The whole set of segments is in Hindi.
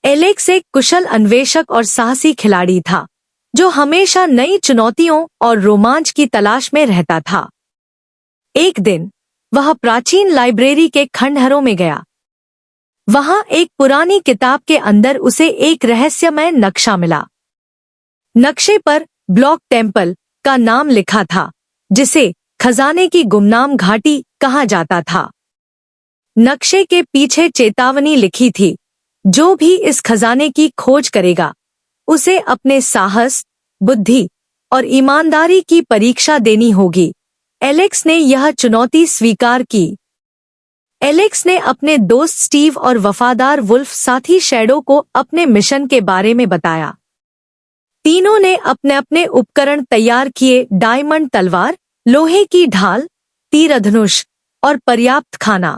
एलेक्स एक कुशल अन्वेषक और साहसी खिलाड़ी था, जो हमेशा नई चुनौतियों और रोमांच की तलाश में रहता था। एक दिन वह प्राचीन लाइब्रेरी के खंडहरों में गया। वहां एक पुरानी किताब के अंदर उसे एक रहस्यमय नक्शा मिला। नक्शे पर ब्लॉक टेम्पल का नाम लिखा था, जिसे खजाने की गुमनाम घाटी कहा जाता था। नक्शे के पीछे चेतावनी लिखी थी, जो भी इस खजाने की खोज करेगा, उसे अपने साहस, बुद्धि और ईमानदारी की परीक्षा देनी होगी। एलेक्स ने यह चुनौती स्वीकार की। एलेक्स ने अपने दोस्त स्टीव और वफादार वुल्फ साथी शैडो को अपने मिशन के बारे में बताया। तीनों ने अपने अपने उपकरण तैयार किए, डायमंड तलवार, लोहे की ढाल, तीर धनुष और पर्याप्त खाना।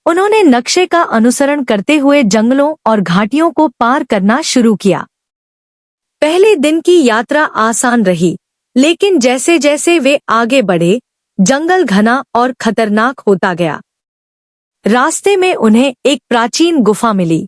उन्होंने नक्शे का अनुसरण करते हुए जंगलों और घाटियों को पार करना शुरू किया। पहले दिन की यात्रा आसान रही, लेकिन जैसे जैसे वे आगे बढ़े, जंगल घना और खतरनाक होता गया। रास्ते में उन्हें एक प्राचीन गुफा मिली।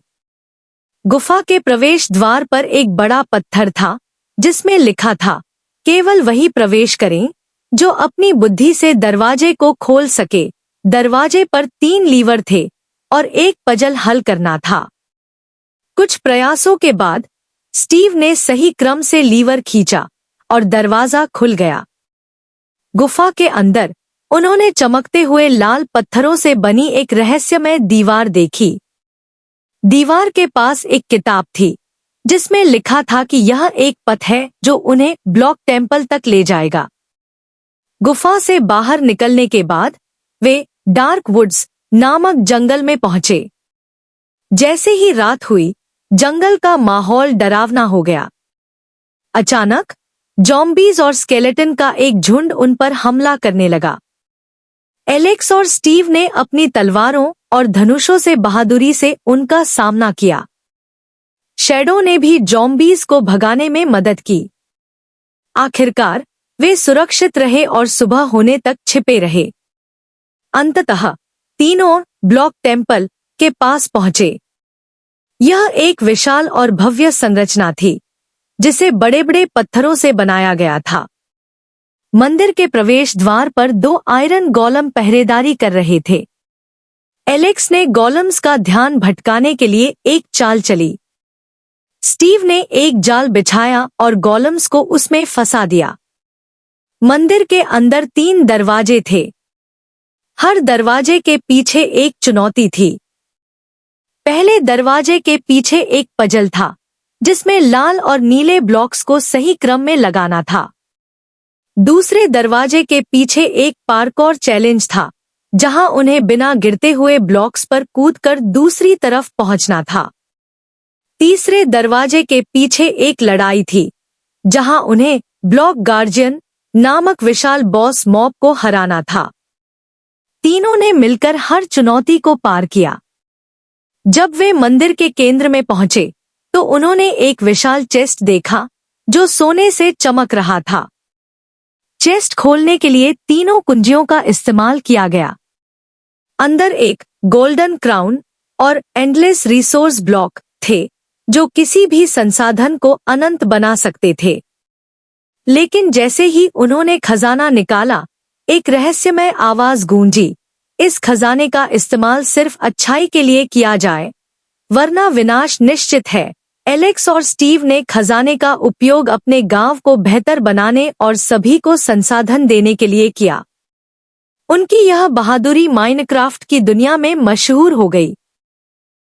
गुफा के प्रवेश द्वार पर एक बड़ा पत्थर था, जिसमें लिखा था, केवल वही प्रवेश करें जो अपनी बुद्धि से दरवाजे को खोल सके। दरवाजे पर 3 लीवर थे और एक पजल हल करना था। कुछ प्रयासों के बाद स्टीव ने सही क्रम से लीवर खींचा और दरवाजा खुल गया। गुफा के अंदर उन्होंने चमकते हुए लाल पत्थरों से बनी एक रहस्यमय दीवार देखी। दीवार के पास एक किताब थी, जिसमें लिखा था कि यह एक पथ है जो उन्हें ब्लॉक टेम्पल तक ले जाएगा। गुफा से बाहर निकलने के बाद वे डार्क वुड्स नामक जंगल में पहुंचे। जैसे ही रात हुई, जंगल का माहौल डरावना हो गया। अचानक ज़ॉम्बीज और स्केलेटन का एक झुंड उन पर हमला करने लगा। एलेक्स और स्टीव ने अपनी तलवारों और धनुषों से बहादुरी से उनका सामना किया। शैडो ने भी ज़ॉम्बीज को भगाने में मदद की। आखिरकार वे सुरक्षित रहे और सुबह होने तक छिपे रहे। अंततः तीनों ब्लॉक टेम्पल के पास पहुंचे। यह एक विशाल और भव्य संरचना थी, जिसे बड़े बड़े पत्थरों से बनाया गया था। मंदिर के प्रवेश द्वार पर 2 आयरन गोलम पहरेदारी कर रहे थे। एलेक्स ने गोलम्स का ध्यान भटकाने के लिए एक चाल चली। स्टीव ने एक जाल बिछाया और गोलम्स को उसमें फंसा दिया। मंदिर के अंदर 3 दरवाजे थे। हर दरवाजे के पीछे एक चुनौती थी। पहले दरवाजे के पीछे एक पजल था, जिसमें लाल और नीले ब्लॉक्स को सही क्रम में लगाना था। दूसरे दरवाजे के पीछे एक पार्कोर चैलेंज था, जहां उन्हें बिना गिरते हुए ब्लॉक्स पर कूदकर दूसरी तरफ पहुंचना था। तीसरे दरवाजे के पीछे एक लड़ाई थी, जहां उन्हें ब्लॉक गार्जियन नामक विशाल बॉस मॉब को हराना था। तीनों ने मिलकर हर चुनौती को पार किया। जब वे मंदिर के केंद्र में पहुंचे, तो उन्होंने एक विशाल चेस्ट देखा, जो सोने से चमक रहा था। चेस्ट खोलने के लिए 3 कुंजियों का इस्तेमाल किया गया। अंदर एक गोल्डन क्राउन और एंडलेस रिसोर्स ब्लॉक थे, जो किसी भी संसाधन को अनंत बना सकते थे। लेकिन जैसे ही उन्होंने खजाना निकाला, एक रहस्यमय आवाज गूंजी, इस खजाने का इस्तेमाल सिर्फ अच्छाई के लिए किया जाए, वरना विनाश निश्चित है। एलेक्स और स्टीव ने खजाने का उपयोग अपने गांव को बेहतर बनाने और सभी को संसाधन देने के लिए किया। उनकी यह बहादुरी माइनक्राफ्ट की दुनिया में मशहूर हो गई।